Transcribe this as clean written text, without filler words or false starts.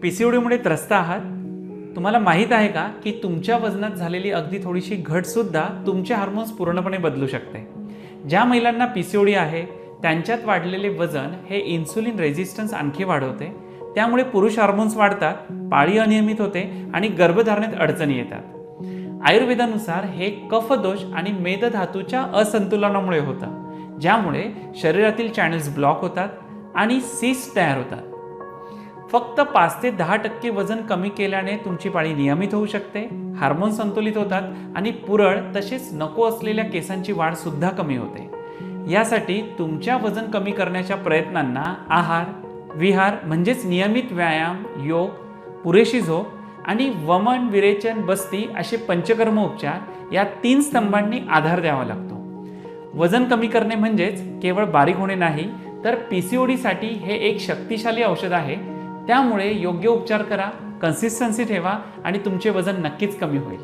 पीसीओडीमुळे त्रस्त आहात? तुम्हाला माहीत आहे का की तुमच्या वजनात झालेली अगदी थोडीशी घटसुद्धा तुमचे हार्मोन्स पूर्णपणे बदलू शकते. ज्या महिलांना पीसीओडी आहे त्यांच्यात वाढलेले वजन हे इन्सुलिन रेझिस्टन्स आणखी वाढवते. त्यामुळे पुरुष हार्मोन्स वाढतात, पाळी अनियमित होते आणि गर्भधारणेत अडचणी येतात. आयुर्वेदानुसार हे कफदोष आणि मेदधातूच्या असंतुलनामुळे होतं, ज्यामुळे शरीरातील चॅनल्स ब्लॉक होतात आणि सिस्ट तयार होतात. फक्त 5 ते 10% वजन कमी केल्याने तुमची पाळी नियमित होऊ शकते, हार्मोन संतुलित होतात आणि पुरळ तसेच नको असलेल्या केसांची वाढ सुद्धा कमी होते. यासाठी तुमच्या वजन कमी करण्याच्या प्रयत्नांना आहार, विहार म्हणजेच नियमित व्यायाम, योग, पुरेशी झोप आणि वमन, विरेचन, बस्ती असे पंचकर्म उपचार या 3 स्तंभांनी आधार द्यावा लागतो. वजन कमी करणे म्हणजेच केवळ बारीक होणे नाही, तर पीसीओडीसाठी हे एक शक्तिशाली औषध आहे. त्यामुळे योग्य उपचार करा, कन्सिस्टन्सी ठेवा आणि तुमचे वजन नक्कीच कमी होईल.